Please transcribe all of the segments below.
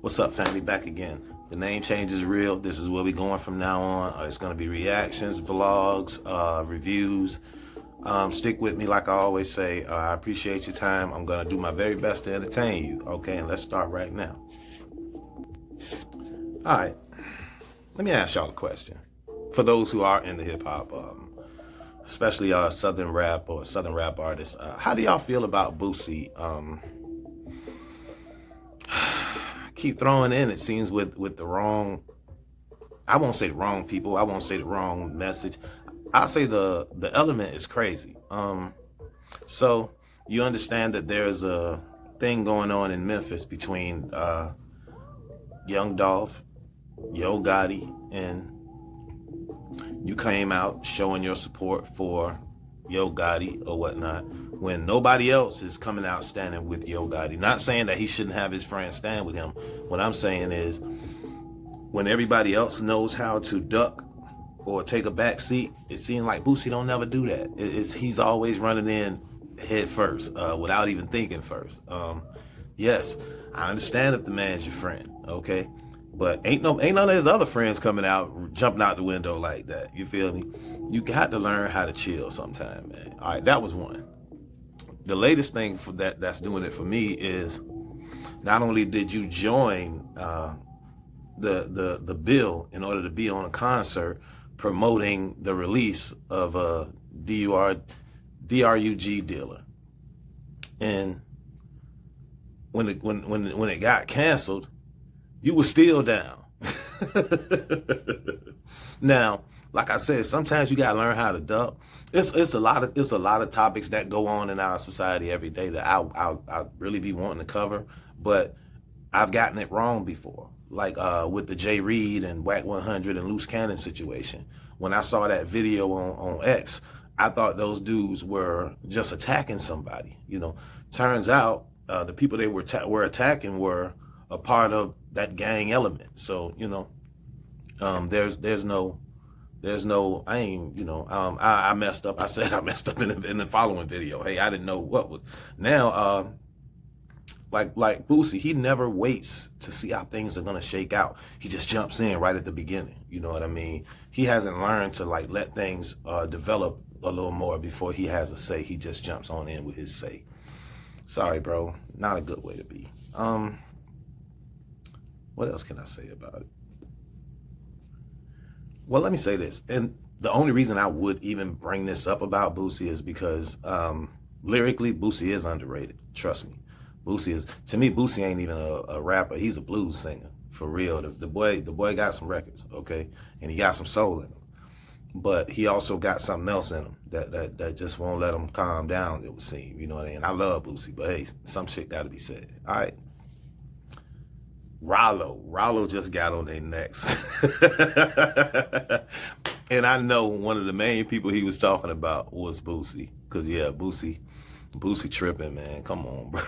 What's up, family? Back again. The name change is real. This is where we're going from now on. It's going to be reactions, vlogs, reviews. Stick with me like I always say. I appreciate your time. I'm going to do my very best to entertain you. Okay, and let's start right now. All right. Let me ask y'all a question. For those who are into hip-hop, especially Southern rap or Southern rap artists, how do y'all feel about Boosie? Keep throwing in, it seems, with the wrong, I won't say the wrong people, I won't say the wrong message. I'll say the element is crazy. So you understand that there's a thing going on in Memphis between Young Dolph, Yo Gotti, and you came out showing your support for Yo Gotti or whatnot, when nobody else is coming out standing with Yo Gotti. Not saying that he shouldn't have his friends stand with him. What I'm saying is, when everybody else knows how to duck or take a back seat, it seems like Boosie don't never do that. He's always running in head first, without even thinking first. Yes, I understand if the man's your friend, okay? But ain't none of his other friends coming out, jumping out the window like that. You feel me? You got to learn how to chill sometime, man. All right, that was one. The latest thing for that's doing it for me is, not only did you join the bill in order to be on a concert promoting the release of a DRUG dealer, and when it got canceled, you were still down. Now, like I said, sometimes you gotta learn how to duck. It's a lot of topics that go on in our society every day that I really be wanting to cover, but I've gotten it wrong before. Like with the J. Reed and Wack 100 and Loose Cannon situation. When I saw that video on X, I thought those dudes were just attacking somebody. You know, turns out the people they were attacking were a part of that gang element. So, you know, I messed up. I said I messed up in the following video. Hey, I didn't know what was. Now, like Boosie, he never waits to see how things are gonna shake out. He just jumps in right at the beginning. You know what I mean? He hasn't learned to like let things develop a little more before he has a say. He just jumps on in with his say. Sorry, bro. Not a good way to be. What else can I say about it? Well, let me say this. And the only reason I would even bring this up about Boosie is because lyrically, Boosie is underrated. Trust me. To me, Boosie ain't even a rapper. He's a blues singer, for real. The boy got some records, okay? And he got some soul in him. But he also got something else in him that just won't let him calm down, it would seem. You know what I mean? I love Boosie, but hey, some shit got to be said. All right? Rollo just got on their necks. And I know one of the main people he was talking about was Boosie. Because, yeah, Boosie tripping, man. Come on, bro.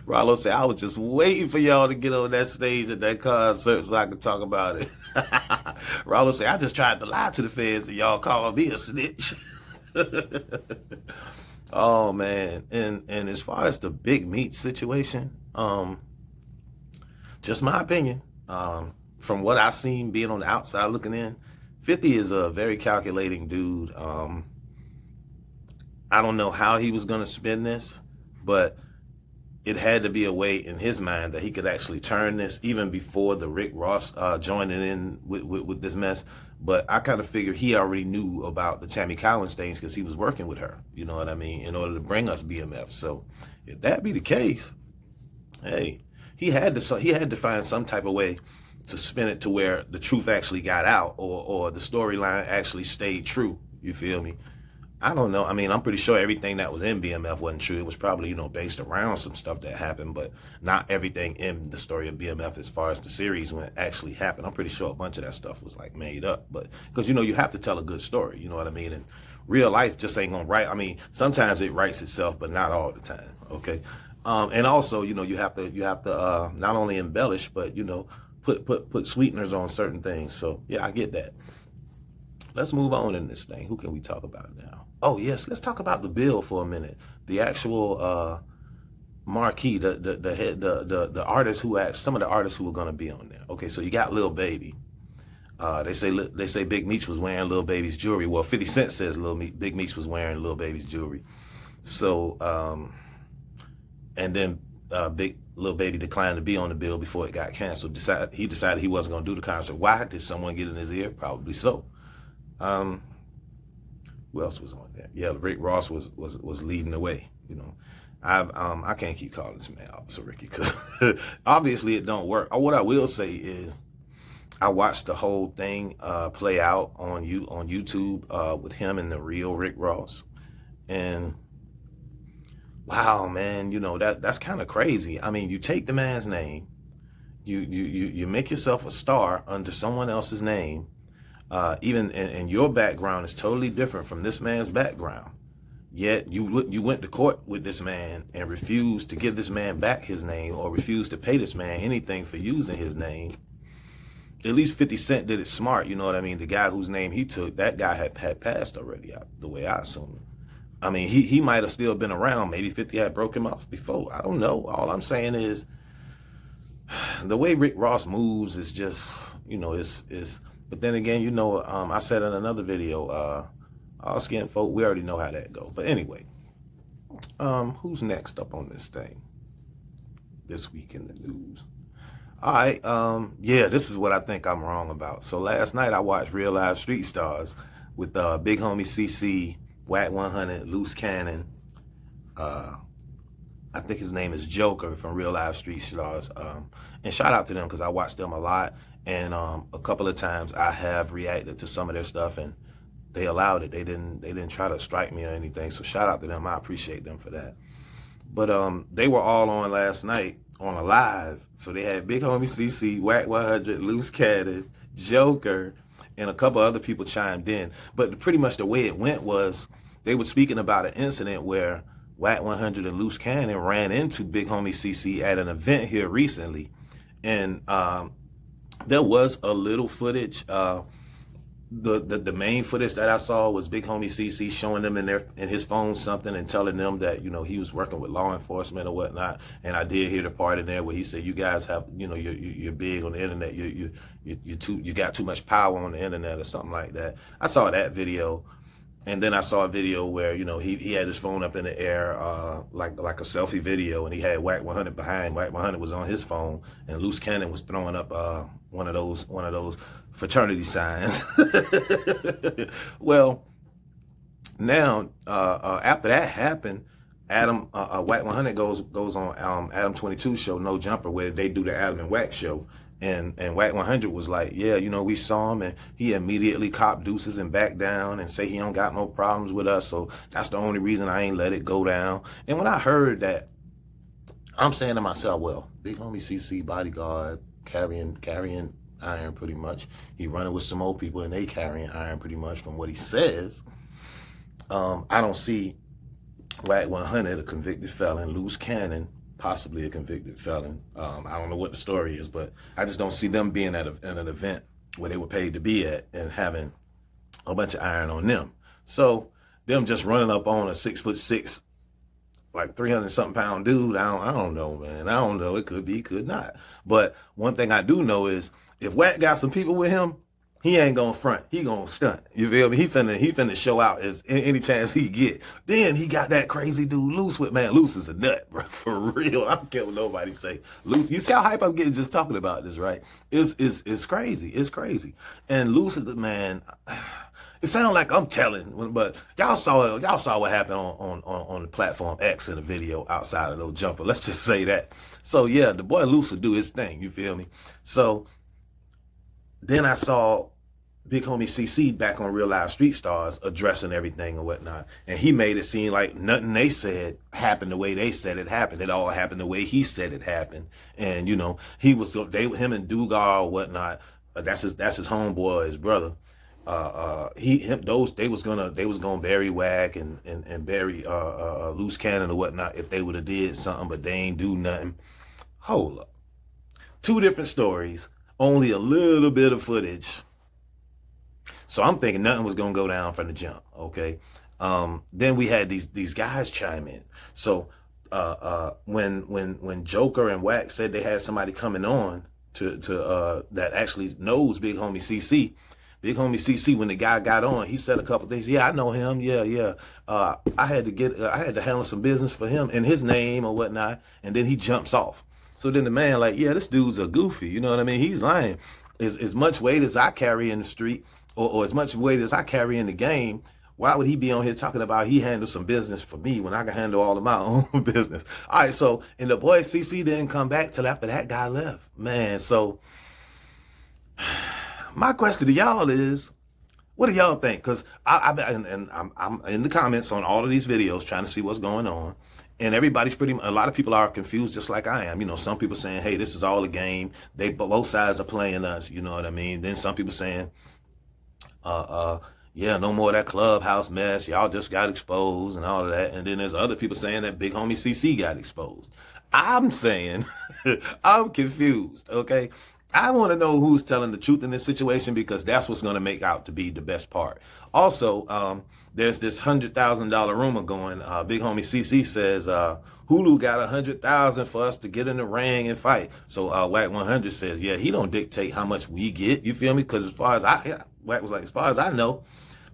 Rollo said, I was just waiting for y'all to get on that stage at that concert so I could talk about it. Rollo said, I just tried to lie to the feds and y'all called me a snitch. Oh, man. And as far as the Big Meech situation, just my opinion, from what I've seen being on the outside looking in, 50 is a very calculating dude. I don't know how he was going to spin this, but it had to be a way in his mind that he could actually turn this even before the Rick Ross joining in with this mess. But I kind of figured he already knew about the Tammy Collins things because he was working with her, you know what I mean, in order to bring us BMF. So if that be the case, hey, he had to find some type of way to spin it to where the truth actually got out, or the storyline actually stayed true. You feel me? I don't know. I mean, I'm pretty sure everything that was in BMF wasn't true. It was probably, you know, based around some stuff that happened, but not everything in the story of BMF as far as the series when it actually happened. I'm pretty sure a bunch of that stuff was like made up, but because, you know, you have to tell a good story, you know what I mean? And real life just ain't gonna write. I mean, sometimes it writes itself, but not all the time. Okay. And also, you know, you have to not only embellish, but, you know, put sweeteners on certain things. So yeah, I get that. Let's move on in this thing. Who can we talk about now? Oh yes, let's talk about the bill for a minute. The actual marquee, the head, the artists who act, some of the artists who were gonna be on there. Okay, so you got Lil Baby. They say Big Meech was wearing Lil Baby's jewelry. Well, 50 Cent says Big Meech was wearing Lil Baby's jewelry. So and then Big Lil Baby declined to be on the bill before it got canceled. He decided he wasn't gonna do the concert. Why? Did someone get in his ear? Probably so. Who else was on there? Yeah, Rick Ross was leading the way. You know, I can't keep calling this man Officer Ricky because obviously it don't work. What I will say is, I watched the whole thing play out on YouTube with him and the real Rick Ross, and wow, man, you know, that's kind of crazy. I mean, you take the man's name, you make yourself a star under someone else's name. Even and your background is totally different from this man's background. Yet you went to court with this man and refused to give this man back his name, or refused to pay this man anything for using his name. At least 50 Cent did it smart, you know what I mean? The guy whose name he took, that guy had passed already, the way I assume. I mean, he might have still been around. Maybe 50 had broke him off before. I don't know. All I'm saying is, the way Rick Ross moves is just, you know, is. But then again, you know, I said in another video, all skin folk, we already know how that go. But anyway, who's next up on this thing? This week in the news. All right, yeah, this is what I think I'm wrong about. So last night I watched Real Live Street Stars with Big Homie CC, Wack 100, Loose Cannon. I think his name is Joker from Real Live Street Stars. And shout out to them because I watched them a lot. And a couple of times I have reacted to some of their stuff, and they allowed it. They didn't try to strike me or anything. So shout out to them. I appreciate them for that. But they were all on last night on a live. So they had Big Homie CC, Wack 100, Loose Cannon, Joker, and a couple other people chimed in. But pretty much the way it went was they were speaking about an incident where Wack 100 and Loose Cannon ran into Big Homie CC at an event here recently. And there was a little footage. The main footage that I saw was Big Homie CC showing them in his phone something and telling them that, you know, he was working with law enforcement or whatnot. And I did hear the part in there where he said, "You guys have, you know, you're big on the internet. You got too much power on the internet," or something like that. I saw that video. And then I saw a video where, you know, he had his phone up in the air, like a selfie video, and he had Wack 100 behind. Wack 100 was on his phone, and Loose Cannon was throwing up one of those fraternity signs. Well, now after that happened, Wack 100 goes on Adam 22 show, No Jumper, where they do the Adam and Wack show. And Wack 100 was like, yeah, you know, we saw him, and he immediately copped deuces and backed down and say he don't got no problems with us. So that's the only reason I ain't let it go down. And when I heard that, I'm saying to myself, well, Big Homie CC bodyguard carrying iron pretty much. He running with some old people and they carrying iron pretty much from what he says. I don't see Wack 100, a convicted felon, Loose Cannon, possibly a convicted felon. I don't know what the story is, but I just don't see them being at an event where they were paid to be at and having a bunch of iron on them. So them just running up on a 6'6", like 300-something pound dude, I don't know, man. I don't know. It could be, could not. But one thing I do know is if Wack got some people with him, he ain't gonna front. He gonna stunt. You feel me? He finna show out as any chance he get. Then he got that crazy dude Loose with, man. Loose is a nut, bro. For real. I don't care what nobody say. Loose. You see how hype I'm getting just talking about this, right? It's crazy. It's crazy. And Loose is the man. It sounds like I'm telling, but y'all saw what happened on the platform X in the video outside of No Jumper. Let's just say that. So yeah, the boy Loose will do his thing. You feel me? So then I saw Big Homie CC back on Real Live Street Stars addressing everything and whatnot. And he made it seem like nothing they said happened the way they said it happened. It all happened the way he said it happened. And, you know, him and Dugar or whatnot, that's his homeboy, his brother. They was gonna bury Wack and bury Loose Cannon or whatnot if they would have did something, but they ain't do nothing. Hold up. Two different stories, only a little bit of footage. So I'm thinking nothing was gonna go down from the jump, okay? Then we had these guys chime in. So when Joker and Wack said they had somebody coming on to that actually knows Big Homie CC. Big Homie CC, when the guy got on, he said a couple things. Yeah, I know him. Yeah. I had to handle some business for him in his name or whatnot. And then he jumps off. So then the man like, yeah, this dude's a goofy. You know what I mean? He's lying. As much weight as I carry in the street, or as much weight as I carry in the game, why would he be on here talking about he handled some business for me when I can handle all of my own business? All right, so, and the boy CC didn't come back till after that guy left. Man, so my question to y'all is, what do y'all think? Because I'm in the comments on all of these videos trying to see what's going on. And everybody's a lot of people are confused just like I am. You know, some people saying, hey, this is all a game. Both sides are playing us. You know what I mean? Then some people saying, yeah, no more of that clubhouse mess. Y'all just got exposed and all of that. And then there's other people saying that Big Homie CC got exposed. I'm saying, I'm confused, okay? I want to know who's telling the truth in this situation, because that's what's going to make out to be the best part. Also, there's this $100,000 rumor going. Big Homie CC says Hulu got $100,000 for us to get in the ring and fight. So Wack 100 says, yeah, he don't dictate how much we get. You feel me? Because Wack was like, as far as I know,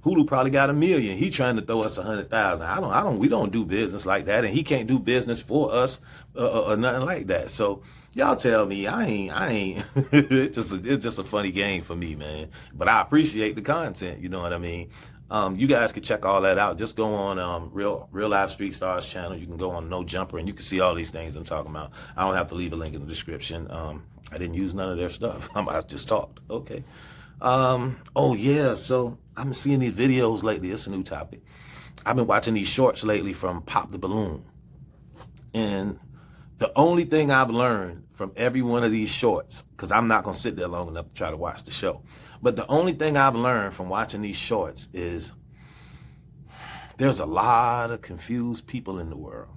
Hulu probably got $1 million. He trying to throw us $100,000. We don't do business like that, and he can't do business for us or nothing like that. So y'all tell me, I ain't. It's just a funny game for me, man. But I appreciate the content. You know what I mean? You guys can check all that out. Just go on Real Live Street Stars channel. You can go on No Jumper, and you can see all these things I'm talking about. I don't have to leave a link in the description. I didn't use none of their stuff. I just talked. Okay. Oh yeah, so I'm seeing these videos lately. It's a new topic. I've been watching these shorts lately from Pop the Balloon. And the only thing I've learned from every one of these shorts, because I'm not going to sit there long enough to try to watch the show, but the only thing I've learned from watching these shorts is there's a lot of confused people in the world.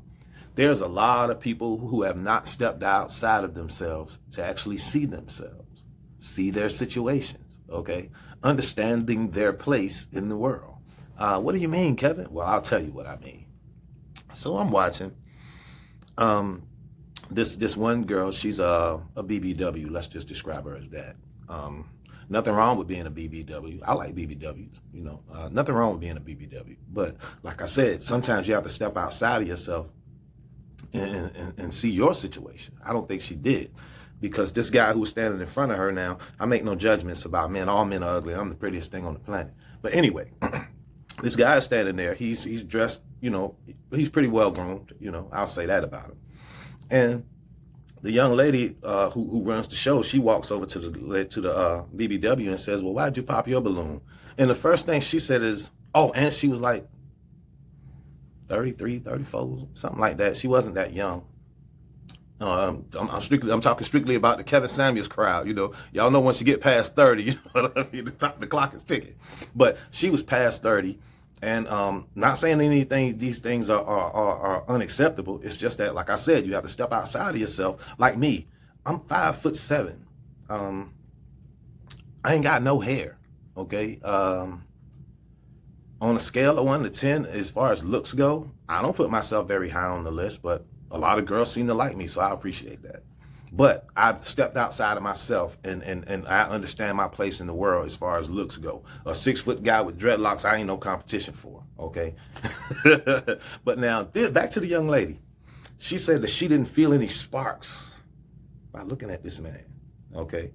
There's a lot of people who have not stepped outside of themselves to actually see themselves, see their situations. Okay, understanding their place in the world. What do you mean, Kevin? Well, I'll tell you what I mean. So I'm watching this one girl. She's a BBW. Let's just describe her as that. Nothing wrong with being a BBW. I like BBWs. You know, nothing wrong with being a BBW. But like I said, sometimes you have to step outside of yourself and see your situation. I don't think she did. Because this guy who was standing in front of her now, I make no judgments about men. All men are ugly. I'm the prettiest thing on the planet. But anyway, this guy is standing there. He's dressed, you know, he's pretty well groomed. You know, I'll say that about him. And the young lady who runs the show, she walks over to the BBW and says, well, why'd you pop your balloon? And the first thing she said is, oh, and she was like 33, 34, something like that. She wasn't that young. I'm talking strictly about the Kevin Samuels crowd. You know, y'all know once you get past 30, you know what I mean, the clock is ticking. But she was past 30, and not saying anything. These things are unacceptable. It's just that, like I said, you have to step outside of yourself. Like me, I'm 5'7". I ain't got no hair. Okay. On a scale of 1 to 10, as far as looks go, I don't put myself very high on the list, but a lot of girls seem to like me, so I appreciate that. But I've stepped outside of myself, and I understand my place in the world as far as looks go. A 6-foot guy with dreadlocks, I ain't no competition for, okay? But now, back to the young lady. She said that she didn't feel any sparks by looking at this man, okay?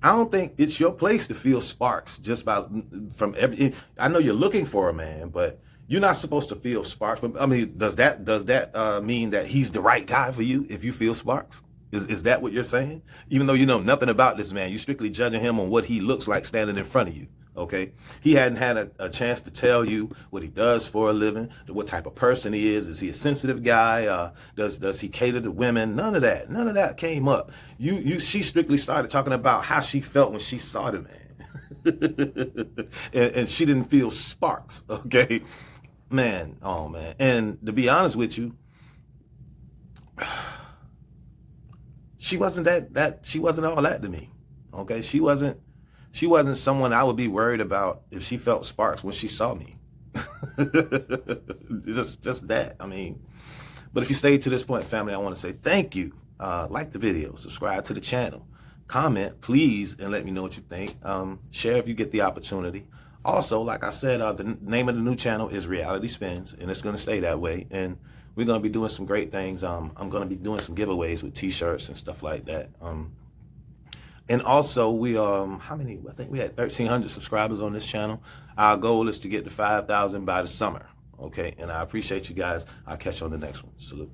I don't think it's your place to feel sparks just from every. I know you're looking for a man, but you're not supposed to feel sparks. I mean, does that mean that he's the right guy for you if you feel sparks? Is that what you're saying? Even though you know nothing about this man, you're strictly judging him on what he looks like standing in front of you. Okay, he hadn't had a chance to tell you what he does for a living, what type of person he is. Is he a sensitive guy? Does he cater to women? None of that came up. She strictly started talking about how she felt when she saw the man, and she didn't feel sparks. Okay, man, oh man. And to be honest with you, she wasn't she wasn't all that to me. Okay, she wasn't someone I would be worried about if she felt sparks when she saw me. just that. I mean, But if you stayed to this point, family, I want to say thank you. Like the video, subscribe to the channel, comment, please, and let me know what you think. Share if you get the opportunity. Also, like I said, the name of the new channel is Reality Spins, and it's going to stay that way. And we're going to be doing some great things. I'm going to be doing some giveaways with t-shirts and stuff like that. And also, we how many? I think we had 1,300 subscribers on this channel. Our goal is to get to 5,000 by the summer. Okay, and I appreciate you guys. I'll catch you on the next one. Salute.